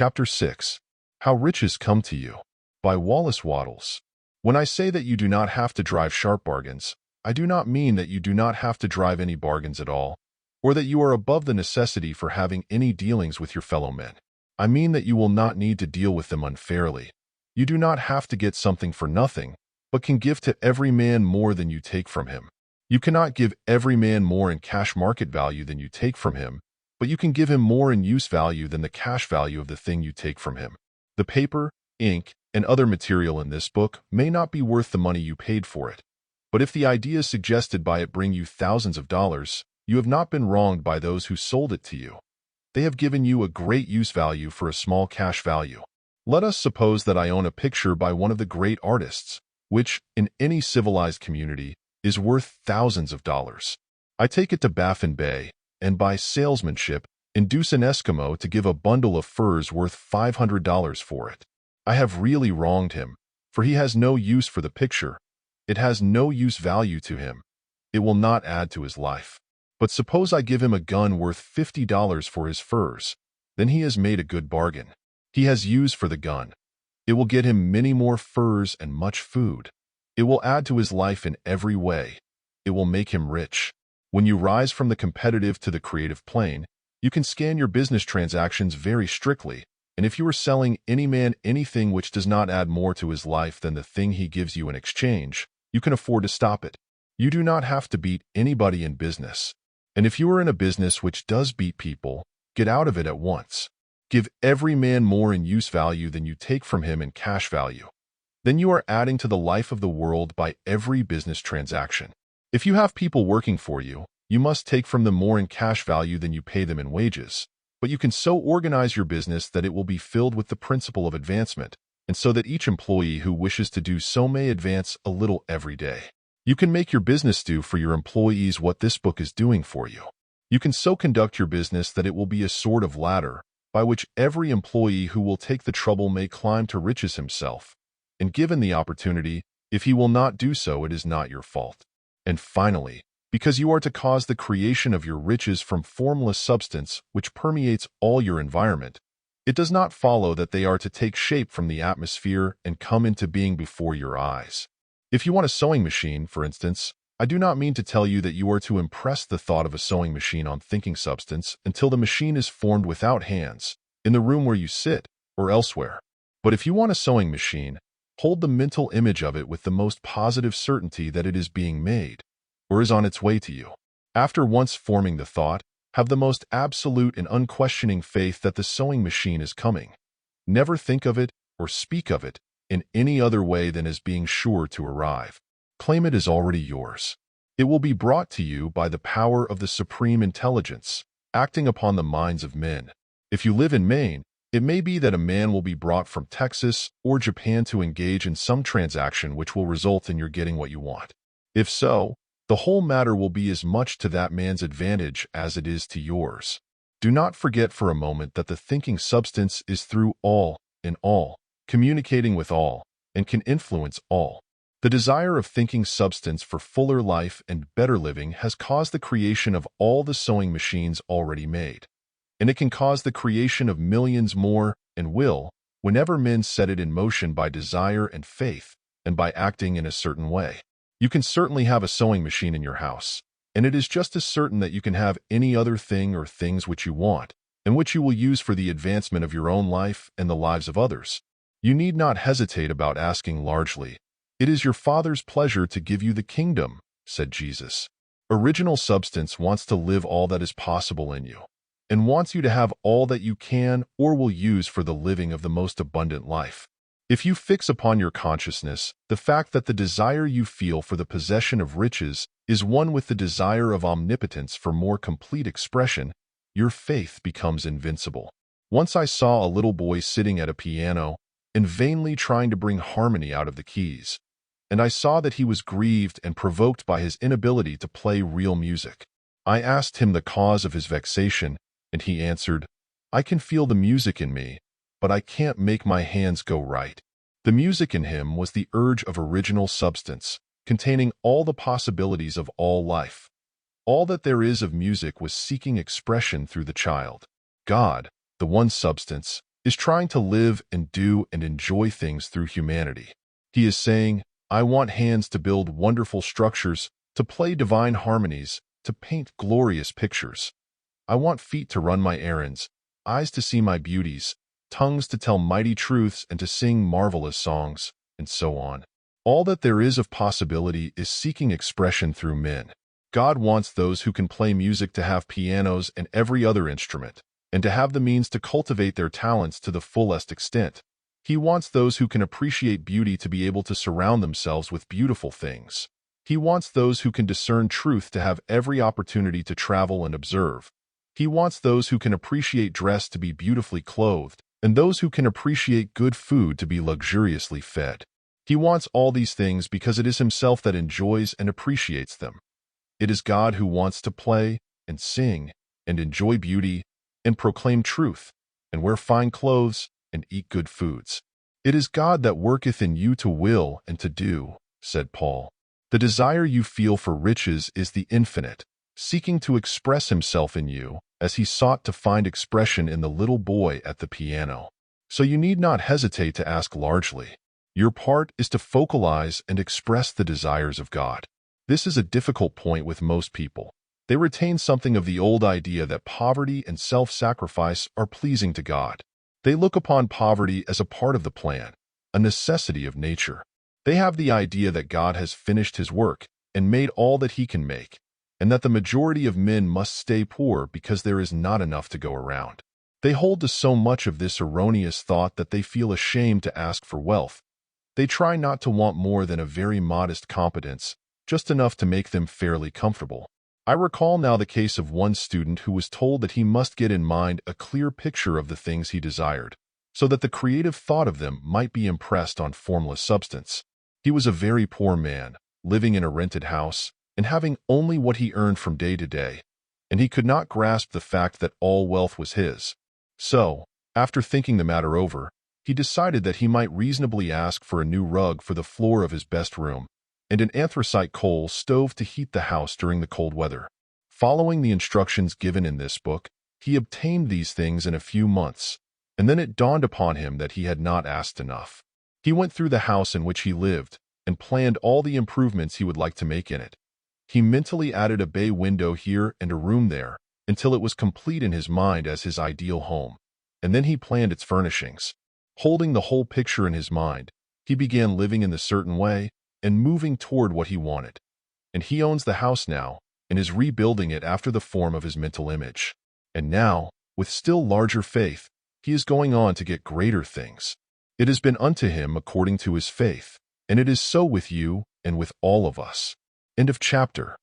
Chapter 6. How Riches Come to You, by Wallace Wattles. When I say that you do not have to drive sharp bargains, I do not mean that you do not have to drive any bargains at all, or that you are above the necessity for having any dealings with your fellow men. I mean that you will not need to deal with them unfairly. You do not have to get something for nothing, but can give to every man more than you take from him. You cannot give every man more in cash market value than you take from him, but you can give him more in use value than the cash value of the thing you take from him. The paper, ink, and other material in this book may not be worth the money you paid for it, but if the ideas suggested by it bring you thousands of dollars, you have not been wronged by those who sold it to you. They have given you a great use value for a small cash value. Let us suppose that I own a picture by one of the great artists, which, in any civilized community, is worth thousands of dollars. I take it to Baffin Bay, and by salesmanship, induce an Eskimo to give a bundle of furs worth $500 for it. I have really wronged him, for he has no use for the picture. It has no use value to him. It will not add to his life. But suppose I give him a gun worth $50 for his furs, then he has made a good bargain. He has use for the gun. It will get him many more furs and much food. It will add to his life in every way. It will make him rich. When you rise from the competitive to the creative plane, you can scan your business transactions very strictly, and if you are selling any man anything which does not add more to his life than the thing he gives you in exchange, you can afford to stop it. You do not have to beat anybody in business. And if you are in a business which does beat people, get out of it at once. Give every man more in use value than you take from him in cash value. Then you are adding to the life of the world by every business transaction. If you have people working for you, you must take from them more in cash value than you pay them in wages, but you can so organize your business that it will be filled with the principle of advancement, and so that each employee who wishes to do so may advance a little every day. You can make your business do for your employees what this book is doing for you. You can so conduct your business that it will be a sort of ladder by which every employee who will take the trouble may climb to riches himself. And given the opportunity, if he will not do so, it is not your fault. And finally, because you are to cause the creation of your riches from formless substance which permeates all your environment, it does not follow that they are to take shape from the atmosphere and come into being before your eyes. If you want a sewing machine, for instance, I do not mean to tell you that you are to impress the thought of a sewing machine on thinking substance until the machine is formed without hands, in the room where you sit, or elsewhere. But if you want a sewing machine, hold the mental image of it with the most positive certainty that it is being made, or is on its way to you. After once forming the thought, have the most absolute and unquestioning faith that the sewing machine is coming. Never think of it or speak of it in any other way than as being sure to arrive. Claim it as already yours. It will be brought to you by the power of the supreme intelligence, acting upon the minds of men. If you live in Maine, it may be that a man will be brought from Texas or Japan to engage in some transaction which will result in your getting what you want. If so, the whole matter will be as much to that man's advantage as it is to yours. Do not forget for a moment that the thinking substance is through all, in all, communicating with all, and can influence all. The desire of thinking substance for fuller life and better living has caused the creation of all the sewing machines already made, and it can cause the creation of millions more, and will, whenever men set it in motion by desire and faith, and by acting in a certain way. You can certainly have a sewing machine in your house, and it is just as certain that you can have any other thing or things which you want, and which you will use for the advancement of your own life and the lives of others. You need not hesitate about asking largely. It is your Father's pleasure to give you the kingdom, said Jesus. Original substance wants to live all that is possible in you, and wants you to have all that you can or will use for the living of the most abundant life. If you fix upon your consciousness the fact that the desire you feel for the possession of riches is one with the desire of omnipotence for more complete expression, your faith becomes invincible. Once I saw a little boy sitting at a piano and vainly trying to bring harmony out of the keys, and I saw that he was grieved and provoked by his inability to play real music. I asked him the cause of his vexation, and he answered, "I can feel the music in me, but I can't make my hands go right." The music in him was the urge of original substance, containing all the possibilities of all life. All that there is of music was seeking expression through the child. God, the one substance, is trying to live and do and enjoy things through humanity. He is saying, I want hands to build wonderful structures, to play divine harmonies, to paint glorious pictures. I want feet to run my errands, eyes to see my beauties, tongues to tell mighty truths and to sing marvelous songs, and so on. All that there is of possibility is seeking expression through men. God wants those who can play music to have pianos and every other instrument, and to have the means to cultivate their talents to the fullest extent. He wants those who can appreciate beauty to be able to surround themselves with beautiful things. He wants those who can discern truth to have every opportunity to travel and observe. He wants those who can appreciate dress to be beautifully clothed, and those who can appreciate good food to be luxuriously fed. He wants all these things because it is himself that enjoys and appreciates them. It is God who wants to play and sing and enjoy beauty and proclaim truth and wear fine clothes and eat good foods. It is God that worketh in you to will and to do, said Paul. The desire you feel for riches is the infinite, seeking to express himself in you, as he sought to find expression in the little boy at the piano. So you need not hesitate to ask largely. Your part is to focalize and express the desires of God. This is a difficult point with most people. They retain something of the old idea that poverty and self-sacrifice are pleasing to God. They look upon poverty as a part of the plan, a necessity of nature. They have the idea that God has finished his work and made all that he can make, and that the majority of men must stay poor because there is not enough to go around. They hold to so much of this erroneous thought that they feel ashamed to ask for wealth. They try not to want more than a very modest competence, just enough to make them fairly comfortable. I recall now the case of one student who was told that he must get in mind a clear picture of the things he desired, so that the creative thought of them might be impressed on formless substance. He was a very poor man, living in a rented house, and having only what he earned from day to day, and he could not grasp the fact that all wealth was his. So, after thinking the matter over, he decided that he might reasonably ask for a new rug for the floor of his best room, and an anthracite coal stove to heat the house during the cold weather. Following the instructions given in this book, he obtained these things in a few months, and then it dawned upon him that he had not asked enough. He went through the house in which he lived and planned all the improvements he would like to make in it. He mentally added a bay window here and a room there until it was complete in his mind as his ideal home, and then he planned its furnishings. Holding the whole picture in his mind, he began living in the certain way and moving toward what he wanted. And he owns the house now and is rebuilding it after the form of his mental image. And now, with still larger faith, he is going on to get greater things. It has been unto him according to his faith, and it is so with you and with all of us. End of chapter.